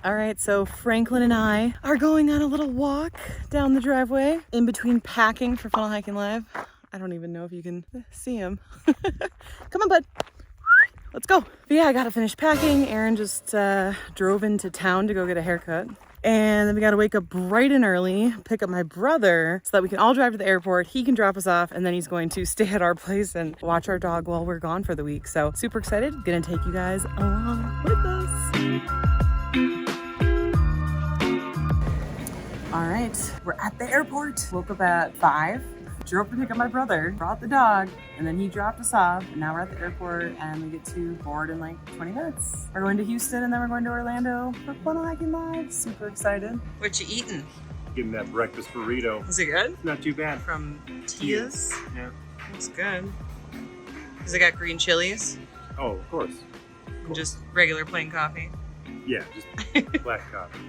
All right, so Franklin and I are going on a little walk down the driveway in between packing for Funnel Hiking Live. I don't even know if you can see him. Come on, bud. Let's go. But yeah, I gotta finish packing. Aaron just drove into town to go get a haircut. And then we gotta wake up bright and early, pick up my brother so that we can all drive to the airport. He can drop us off, and then he's going to stay at our place and watch our dog while we're gone for the week. So super excited. Gonna take you guys along with us. All right, we're at the airport. Woke up at 5. Drove to pick up my brother, brought the dog, and then he dropped us off. And now we're at the airport and we get to board in like 20 minutes. We're going to Houston and then we're going to Orlando for Funnel Hiking Live. Super excited. What you eating? Getting that breakfast burrito. Is it good? Not too bad. From Tia's? Yeah. It's good. Has it got green chilies? Oh, of course. And just regular plain coffee? Yeah, just black coffee.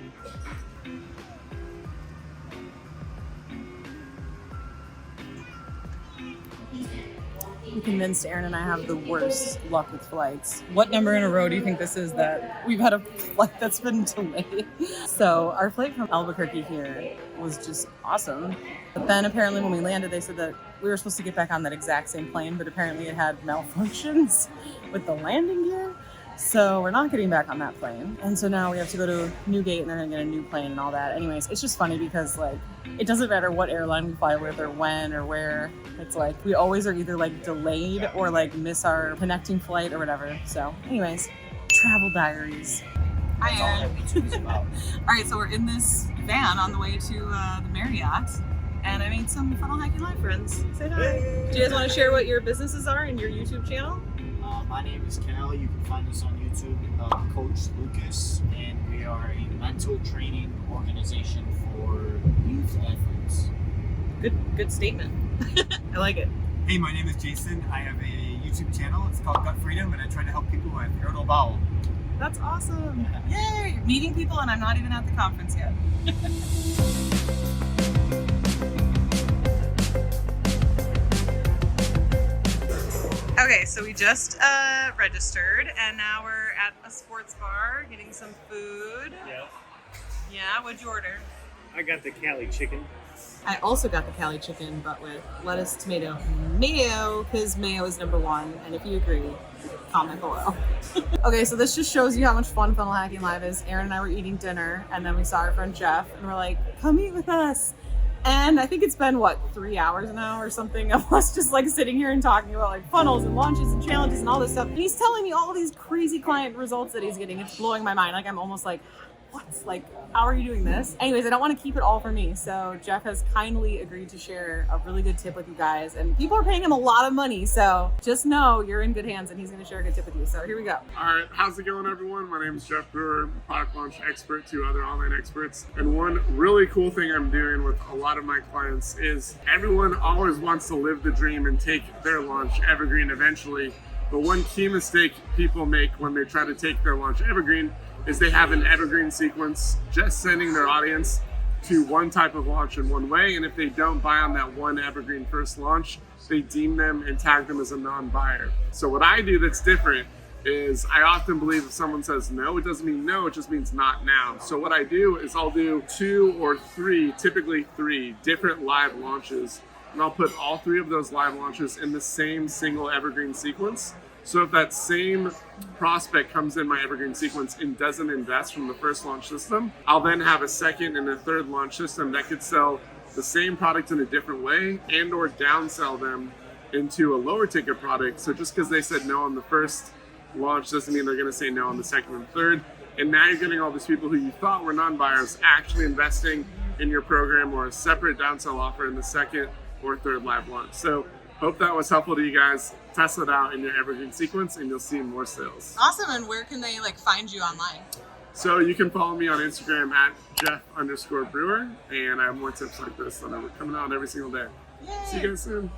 I'm convinced Aaron and I have the worst luck with flights. What number in a row do you think this is that we've had a flight that's been delayed? So our flight from Albuquerque here was just awesome. But then apparently when we landed, they said that we were supposed to get back on that exact same plane, but apparently it had malfunctions with the landing gear. So we're not getting back on that plane. And so now we have to go to Newgate and they're gonna get a new plane and all that. Anyways, it's just funny because like, it doesn't matter what airline we fly with or when or where. It's like, we always are either like delayed or like miss our connecting flight or whatever. So anyways, travel diaries. Hi, Aaron. All right, so we're in this van on the way to the Marriott. And I made some Funnel Hiking Live friends. Say hi. Hey. Do you guys want to share what your businesses are and your YouTube channel? My name is Cal. You can find us on YouTube, Coach Lucas, and we are a mental training organization for youth athletes. Good statement. I like it. Hey, my name is Jason. I have a YouTube channel. It's called Gut Freedom, and I try to help people with irritable bowel. That's awesome. Yay! Meeting people, and I'm not even at the conference yet. Okay, so we just registered, and now we're at a sports bar getting some food. Yeah. Yeah, what'd you order? I got the Cali chicken. I also got the Cali chicken, but with lettuce, tomato, mayo, because mayo is number one. And if you agree, comment below. Okay, so this just shows you how much fun Funnel Hiking Live is. Aaron and I were eating dinner, and then we saw our friend Jeff, and we're like, come eat with us. And I think it's been, 3 hours now or something of us just like sitting here and talking about like funnels and launches and challenges and all this stuff. And he's telling me all these crazy client results that he's getting. It's blowing my mind. Like, I'm almost like, what? Like, how are you doing this? Anyways, I don't want to keep it all for me. So Jeff has kindly agreed to share a really good tip with you guys. And people are paying him a lot of money. So just know you're in good hands and he's going to share a good tip with you. So here we go. All right, how's it going, everyone? My name is Jeff Brewer, product launch expert to other online experts. And one really cool thing I'm doing with a lot of my clients is everyone always wants to live the dream and take their launch evergreen eventually. But one key mistake people make when they try to take their launch evergreen is they have an evergreen sequence, just sending their audience to one type of launch in one way. And if they don't buy on that one evergreen first launch, they deem them and tag them as a non-buyer. So what I do that's different is I often believe if someone says no, it doesn't mean no, it just means not now. So what I do is I'll do 2 or 3, typically 3 different live launches. And I'll put all 3 of those live launches in the same single evergreen sequence. So if that same prospect comes in my evergreen sequence and doesn't invest from the first launch system, I'll then have a second and a third launch system that could sell the same product in a different way and or downsell them into a lower ticket product. So just because they said no on the first launch doesn't mean they're going to say no on the second and third. And now you're getting all these people who you thought were non-buyers actually investing in your program or a separate downsell offer in the second or third live launch. So hope that was helpful to you guys. Test it out in your evergreen sequence and you'll see more sales. Awesome. And where can they find you online? So you can follow me on Instagram at Jeff_Brewer, and I have more tips like this that are coming out every single day. Yay. See you guys soon.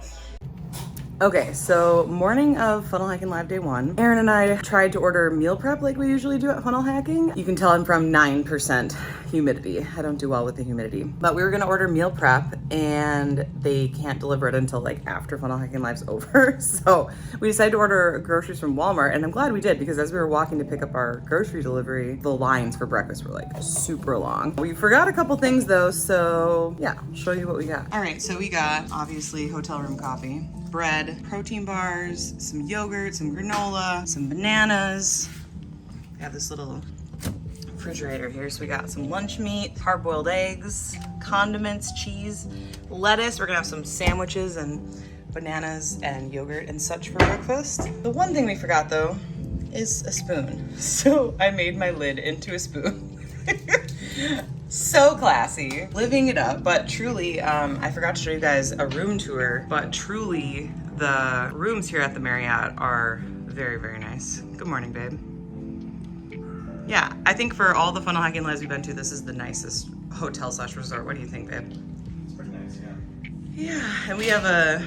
Okay, so morning of Funnel Hacking Live Day 1. Aaron and I tried to order meal prep like we usually do at Funnel Hacking. You can tell I'm from 9% humidity. I don't do well with the humidity. But we were gonna order meal prep and they can't deliver it until like after Funnel Hacking Live's over. So we decided to order groceries from Walmart, and I'm glad we did, because as we were walking to pick up our grocery delivery, the lines for breakfast were like super long. We forgot a couple things though, so yeah, I'll show you what we got. All right, so we got obviously hotel room coffee, bread, protein bars, some yogurt, some granola, some bananas. We have this little refrigerator here, so we got some lunch meat, hard-boiled eggs, condiments, cheese, lettuce. We're gonna have some sandwiches and bananas and yogurt and such for breakfast. The one thing we forgot though is a spoon. So I made my lid into a spoon. So classy, living it up. But truly, I forgot to show you guys a room tour, but truly the rooms here at the Marriott are very, very nice. Good morning, babe. Yeah, I think for all the Funnel Hacking Lives we've been to, this is the nicest hotel / resort. What do you think, babe? It's pretty nice, yeah. Yeah, and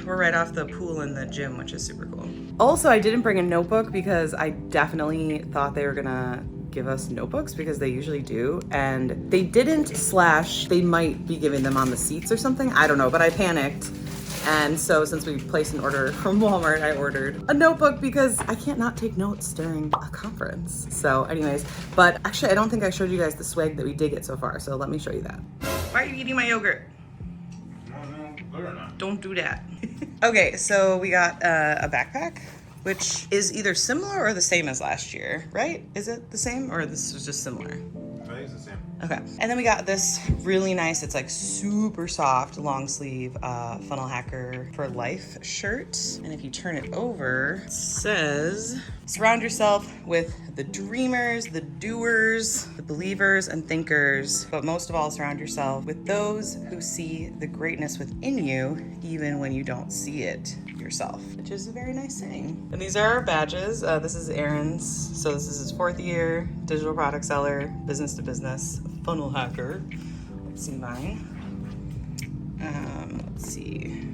we're right off the pool and the gym, which is super cool. Also, I didn't bring a notebook because I definitely thought they were gonna give us notebooks, because they usually do, and they didn't / they might be giving them on the seats or something. I don't know, but I panicked. And so since we placed an order from Walmart, I ordered a notebook because I can't not take notes during a conference. So anyways, but actually I don't think I showed you guys the swag that we did get so far. So let me show you that. Why are you eating my yogurt? Don't do that. Okay, so we got a backpack, which is either similar or the same as last year, right? Is it the same, or this was just similar? I think it's the same. Okay, and then we got this really nice, it's like super soft, long sleeve Funnel Hacker for Life shirt. And if you turn it over, it says, surround yourself with the dreamers, the doers, the believers and thinkers, but most of all, surround yourself with those who see the greatness within you, even when you don't see it yourself, which is a very nice saying. And these are our badges. This is Aaron's. So this is his 4th year, digital product seller, business to business, funnel hacker. Let's see mine. Let's see.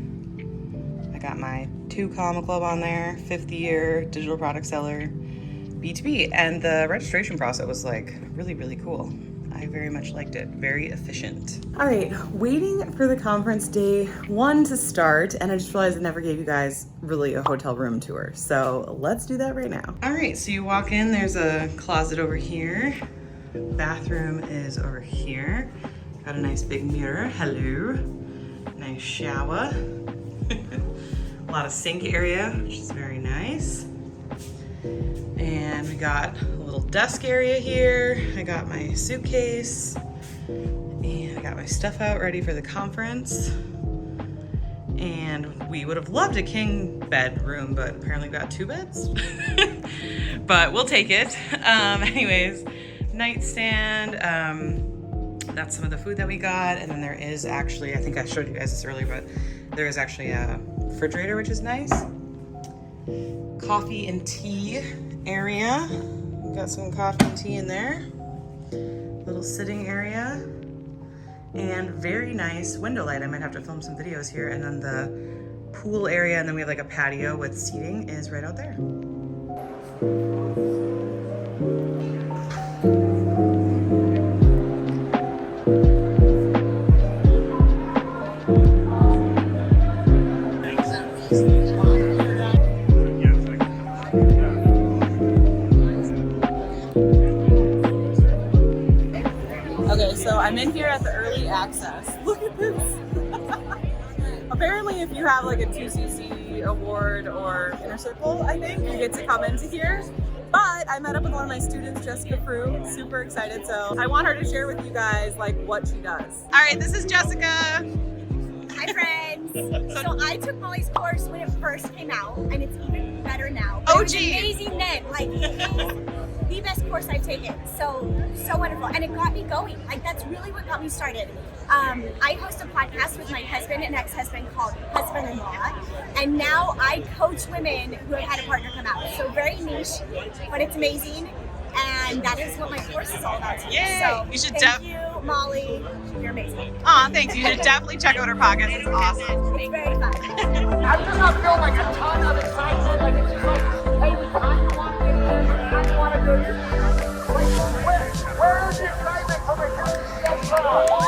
I got my 2 Comma Club on there, 5th year, digital product seller, B2B. And the registration process was like really, really cool. I very much liked it. Very efficient. All right, waiting for the conference day 1 to start, and I just realized I never gave you guys really a hotel room tour. So let's do that right now. All right, so you walk in, there's a closet over here. Bathroom is over here. Got a nice big mirror, hello. Nice shower. A lot of sink area, which is very nice. And we got a little desk area here. I got my suitcase and I got my stuff out ready for the conference. And we would have loved a king bedroom, but apparently we got 2 beds. But we'll take it. Anyways, nightstand. That's some of the food that we got. And then there is actually, I think I showed you guys this earlier, but there is actually a refrigerator, which is nice. Coffee and tea area. We've got some coffee and tea in there. Little sitting area. And very nice window light. I might have to film some videos here. And then the pool area, and then we have like a patio with seating is right out there. Okay, so I'm in here at the early access. Look at this. Apparently if you have like a 2cc award or inner circle, I think, you get to come into here. But I met up with one of my students, Jessica Frew, super excited. So I want her to share with you guys like what she does. All right, this is Jessica. Hi friends. So I took Molly's course when it first came out, and it's even better now. OG. It was amazing then. Like, the best course I've taken. So wonderful. And it got me going. Like, that's really what got me started. I host a podcast with my husband and ex-husband called Husband-in-Law. And now I coach women who have had a partner come out. So very niche, but it's amazing. And that is what my course is all about. Yay! So You should thank you, Molly. You're amazing. Aw, thanks. You should definitely check out her podcast. It's awesome. It's very fun. I'm just not feeling like a ton of excitement. Like it's just like, hey, we kind of want to get in, we kind of want to go here. Where is the excitement for returning to the show?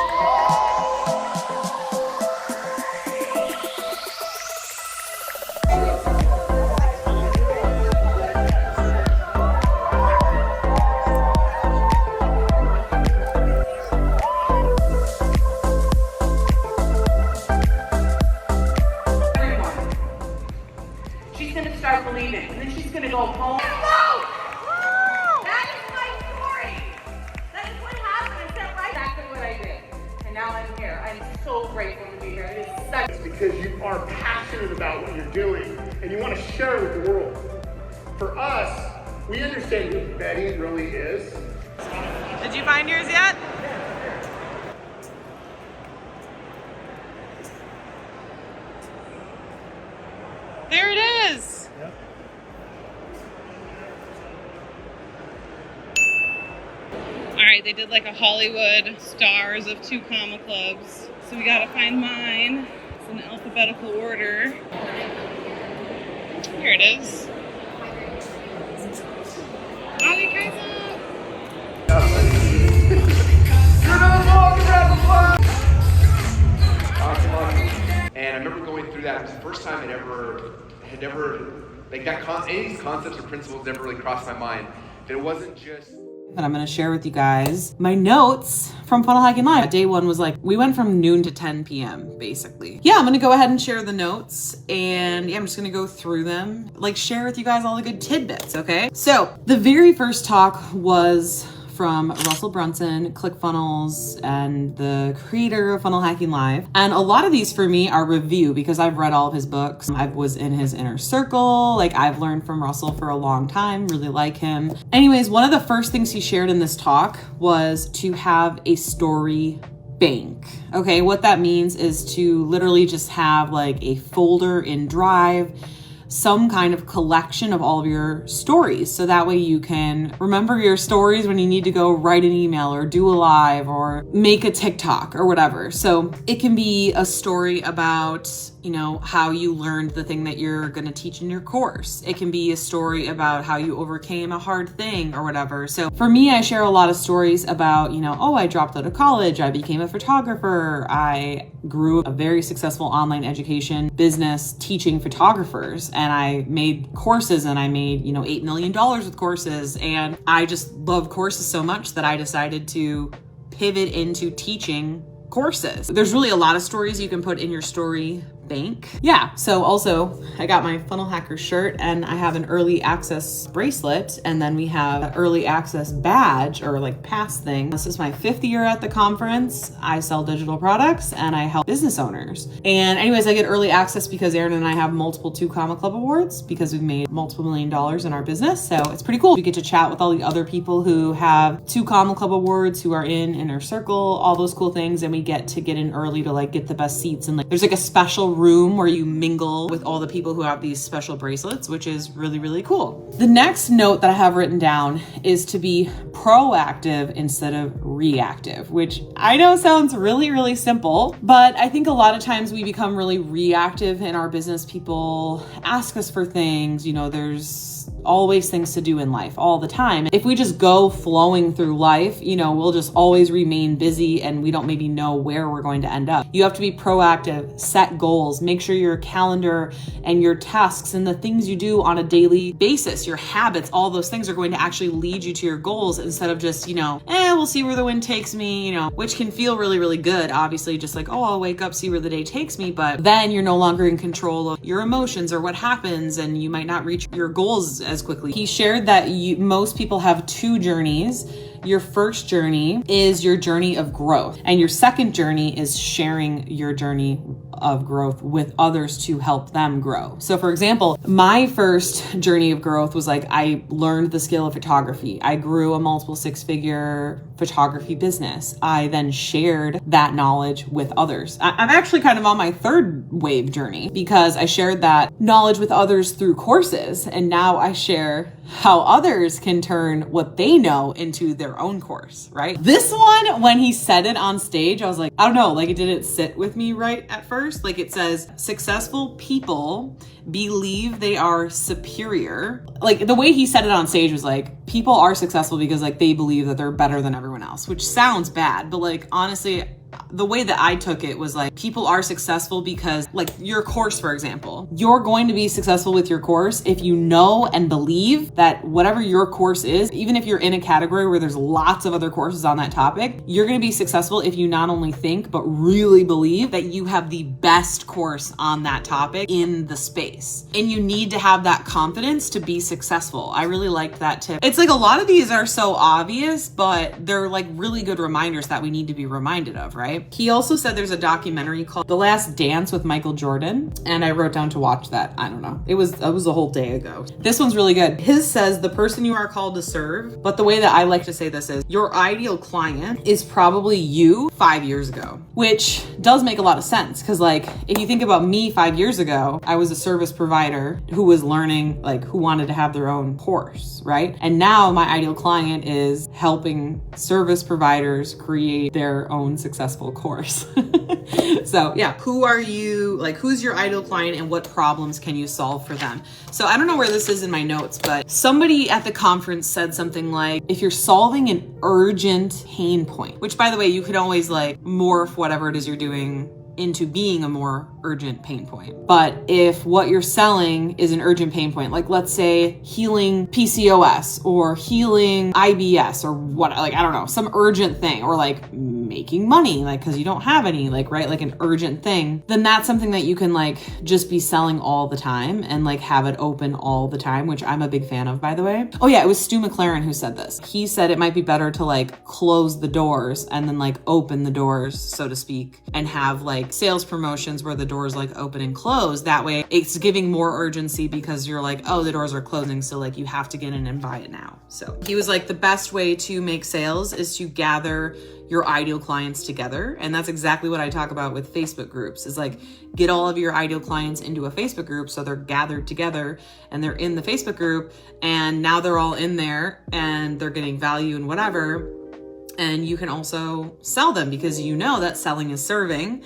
She's going to start believing, and then she's going to go home. That is my story. That is what happened. It's exactly what I did. And now I'm here. I'm so grateful to be here. It is such. It's because you are passionate about what you're doing and you want to share it with the world. For us, we understand who Betty really is. Did you find yours yet? There it is. Yep. All right, they did like a Hollywood stars of 2 comma clubs. So we gotta find mine. It's in alphabetical order. Here it is. Ali Kaiser. And I remember going through that. It was the first time it had ever, like any of these concepts or principles never really crossed my mind. That it wasn't just. And I'm gonna share with you guys my notes from Funnel Hacking Live. Day 1 was like, we went from noon to 10 p.m. basically. Yeah, I'm gonna go ahead and share the notes, and yeah, I'm just gonna go through them, like share with you guys all the good tidbits, okay? So the very first talk was from Russell Brunson, ClickFunnels, and the creator of Funnel Hacking Live. And a lot of these for me are review because I've read all of his books. I was in his inner circle. Like I've learned from Russell for a long time, really like him. Anyways, one of the first things he shared in this talk was to have a story bank. Okay, what that means is to literally just have like a folder in Drive, some kind of collection of all of your stories. So that way you can remember your stories when you need to go write an email or do a live or make a TikTok or whatever. So it can be a story about, you know, how you learned the thing that you're going to teach in your course. It can be a story about how you overcame a hard thing or whatever. So for me, I share a lot of stories about, you know, oh, I dropped out of college, I became a photographer, I grew a very successful online education business teaching photographers, and I made courses, and I made, you know, $8 million with courses. And I just love courses so much that I decided to pivot into teaching courses. There's really a lot of stories you can put in your story bank. Yeah, so also I got my Funnel Hacker shirt, and I have an early access bracelet, and then we have an early access badge or like pass thing. This is my 5th year at the conference. I sell digital products and I help business owners. And anyways, I get early access because Aaron and I have multiple 2 Comma Club awards because we've made multiple $1 million in our business. So it's pretty cool. We get to chat with all the other people who have 2 Comma Club awards, who are in inner circle, all those cool things, and we get to get in early to like get the best seats. And like there's like a special room where you mingle with all the people who have these special bracelets, which is really, really cool. The next note that I have written down is to be proactive instead of reactive, which I know sounds really, really simple, but I think a lot of times we become really reactive in our business. People ask us for things, you know, there's always things to do in life all the time. If we just go flowing through life, you know, we'll just always remain busy and we don't maybe know where we're going to end up. You have to be proactive, set goals, make sure your calendar and your tasks and the things you do on a daily basis, your habits, all those things are going to actually lead you to your goals instead of just, you know, we'll see where the wind takes me, you know, which can feel really, really good. Obviously, just like, oh, I'll wake up, see where the day takes me. But then you're no longer in control of your emotions or what happens, and you might not reach your goals as quickly. He shared that most people have 2 journeys. Your first journey is your journey of growth, and your second journey is sharing your journey of growth with others to help them grow. So for example, my first journey of growth was like, I learned the skill of photography. I grew a multiple 6-figure photography business. I then shared that knowledge with others. I'm actually kind of on my 3rd wave journey because I shared that knowledge with others through courses, and now I share how others can turn what they know into their own course, right? This one, when he said it on stage, I was like, I don't know, like it didn't sit with me right at first. Like it says, successful people believe they are superior. Like the way he said it on stage was like, people are successful because like they believe that they're better than everyone else, which sounds bad, but like honestly, the way that I took it was like, people are successful because like your course, for example, you're going to be successful with your course if you know and believe that whatever your course is, even if you're in a category where there's lots of other courses on that topic, you're going to be successful if you not only think, but really believe that you have the best course on that topic in the space. And you need to have that confidence to be successful. I really liked that tip. It's like a lot of these are so obvious, but they're like really good reminders that we need to be reminded of, right? He also said there's a documentary called The Last Dance with Michael Jordan, and I wrote down to watch that. I don't know. It was a whole day ago. This one's really good. His says the person you are called to serve, but the way that I like to say this is your ideal client is probably you 5 years ago, which does make a lot of sense. Cause like, if you think about me 5 years ago, I was a service provider who was learning, like who wanted to have their own course, right? And now my ideal client is helping service providers create their own successful course. So yeah, who are you, like who's your ideal client and what problems can you solve for them? So I don't know where this is in my notes, but somebody at the conference said something like, if you're solving an urgent pain point, which by the way, you could always like morph whatever it is you're doing into being a more urgent pain point. But if what you're selling is an urgent pain point, like let's say healing PCOS or healing IBS or what, like, I don't know, some urgent thing, or like making money, like, cause you don't have any, like, right, like an urgent thing, then that's something that you can like just be selling all the time and like have it open all the time, which I'm a big fan of, by the way. Oh yeah, it was Stu McLaren who said this. He said it might be better to like close the doors and then like open the doors, so to speak, and have like sales promotions where the doors like open and close. That way it's giving more urgency because you're like, oh, the doors are closing, so like you have to get in and buy it now. So he was like, the best way to make sales is to gather your ideal clients together. And that's exactly what I talk about with Facebook groups, is like get all of your ideal clients into a Facebook group so they're gathered together and they're in the Facebook group, and now they're all in there and they're getting value and whatever. And you can also sell them because you know that selling is serving,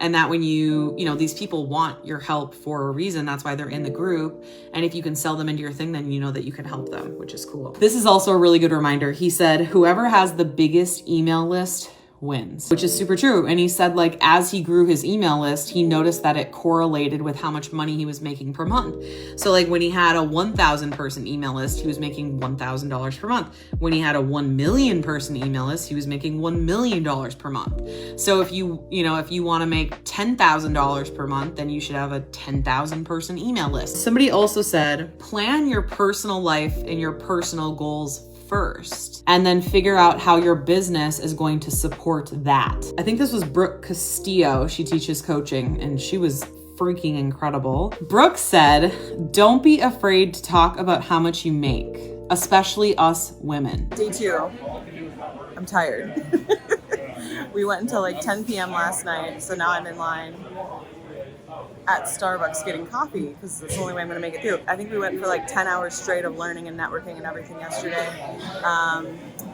and that when you know, these people want your help for a reason. That's why they're in the group. And if you can sell them into your thing, then you know that you can help them, which is cool. This is also a really good reminder. He said, whoever has the biggest email list wins, which is super true. And he said, like, as he grew his email list, he noticed that it correlated with how much money he was making per month. So like when he had a 1,000 person email list, he was making $1,000 per month. When he had a 1 million person email list, he was making $1 million per month. So if you want to make $10,000 per month, then you should have a 10,000 person email list. Somebody also said, plan your personal life and your personal goals first, and then figure out how your business is going to support that. I think this was Brooke Castillo. She teaches coaching and she was freaking incredible. Brooke said, don't be afraid to talk about how much you make, especially us women. Day 2. I'm tired. We went until like 10 p.m. last night, so now I'm in line at Starbucks getting coffee because it's the only way I'm going to make it through. I think we went for like 10 hours straight of learning and networking and everything yesterday.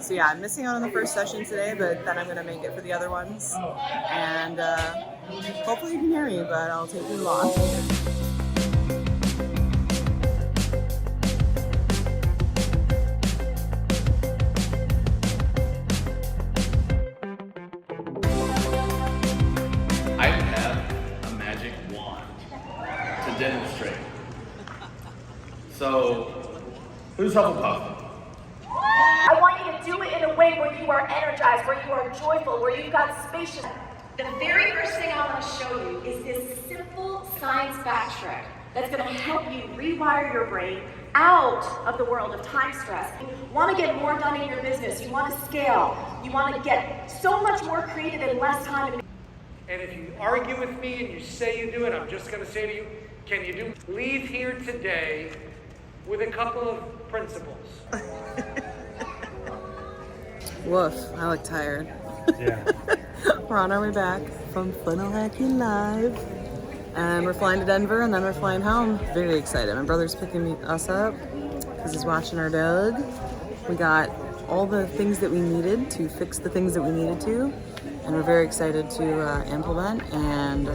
So yeah, I'm missing out on the first session today, but then I'm going to make it for the other ones. And hopefully you can hear me, but I'll take you along. Demonstrate. So, who's Hufflepuff? I want you to do it in a way where you are energized, where you are joyful, where you've got spacious. The very first thing I want to show you is this simple science fact trick that's going to help you rewire your brain out of the world of time stress. You want to get more done in your business, you want to scale, you want to get so much more creative in less time. And if you argue with me and you say you do it, I'm just going to say to you, can you do? Leave here today with a couple of principles. Woof, I look tired. Yeah. We're on our way back from Funnel Hacking Live. And we're flying to Denver and then we're flying home. Very excited. My brother's picking us up because he's watching our dog. We got all the things that we needed to fix the things that we needed to, and we're very excited to implement. And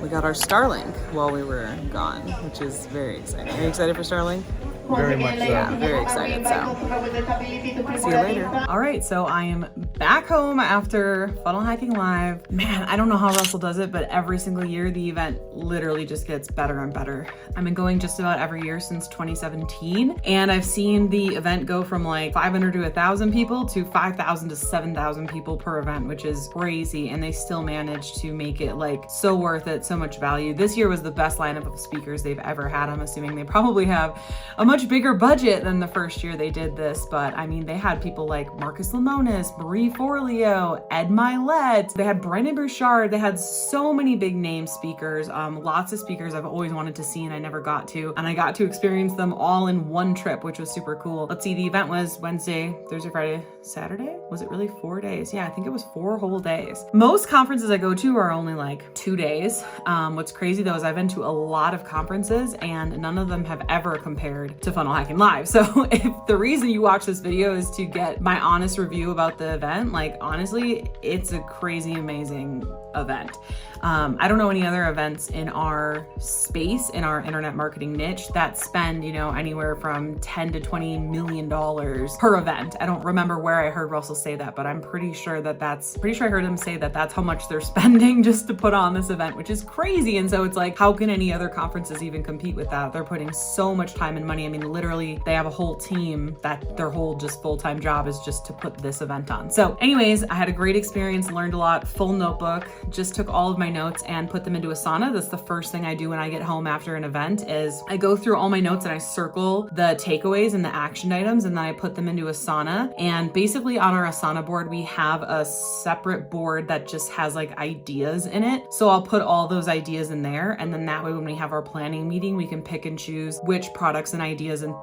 we got our Starlink while we were gone, which is very exciting. Are you excited for Starlink? Very much so. Yeah, very excited. So, see you later. All right, so I am back home after Funnel Hacking Live. Man, I don't know how Russell does it, but every single year the event literally just gets better and better. I've been going just about every year since 2017, and I've seen the event go from like 500 to 1,000 people to 5,000 to 7,000 people per event, which is crazy, and they still manage to make it like so worth it, so much value. This year was the best lineup of speakers they've ever had. I'm assuming they probably have a much bigger budget than the first year they did this, but I mean, they had people like Marcus Lemonis, Marie Forleo, Ed Milet, they had Brendon Burchard, they had so many big name speakers, lots of speakers I've always wanted to see and I never got to, and I got to experience them all in one trip, which was super cool. Let's see, the event was Wednesday, Thursday, Friday, Saturday? Was it really 4 days? Yeah, I think it was 4 whole days. Most conferences I go to are only like 2 days. What's crazy though is I've been to a lot of conferences and none of them have ever compared to Funnel Hacking Live. So if the reason you watch this video is to get my honest review about the event, like honestly, it's a crazy, amazing event. I don't know any other events in our space, in our internet marketing niche, that spend, you know, anywhere from 10 to 20 million dollars per event. I don't remember where I heard Russell say that, but I'm pretty sure I heard him say that that's how much they're spending just to put on this event, which is crazy. And so it's like, how can any other conferences even compete with that? They're putting so much time and money. I mean, literally, they have a whole team that their whole just full-time job is just to put this event on. So anyways, I had a great experience, learned a lot, full notebook, just took all of my notes and put them into Asana. That's the first thing I do when I get home after an event is I go through all my notes and I circle the takeaways and the action items, and then I put them into Asana. And basically on our Asana board, we have a separate board that just has like ideas in it. So I'll put all those ideas in there. And then that way, when we have our planning meeting, we can pick and choose which products and ideas and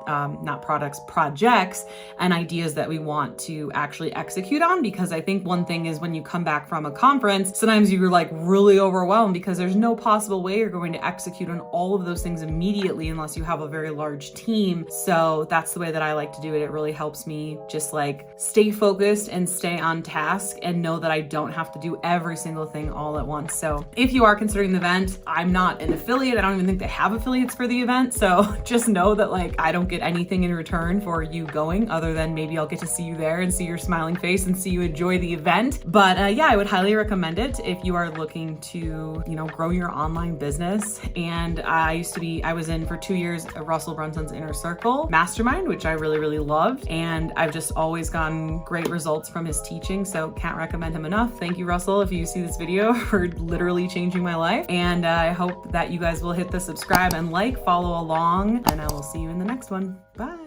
projects and ideas that we want to actually execute on. Because I think one thing is when you come back from a conference, sometimes you're like really overwhelmed because there's no possible way you're going to execute on all of those things immediately unless you have a very large team. So that's the way that I like to do it. It really helps me just like stay focused and stay on task and know that I don't have to do every single thing all at once. So if you are considering the event, I'm not an affiliate. I don't even think they have affiliates for the event. So just know that like I don't get anything in return for you going other than maybe I'll get to see you there and see your smiling face and see you enjoy the event. But yeah, I would highly recommend it if you are looking to, you know, grow your online business. And I was in for 2 years Russell Brunson's Inner Circle Mastermind, which I really, really loved. And I've just always gotten great results from his teaching. So can't recommend him enough. Thank you, Russell, if you see this video, for literally changing my life. And I hope that you guys will hit the subscribe and like, follow along, and I will see you in the next one. Bye.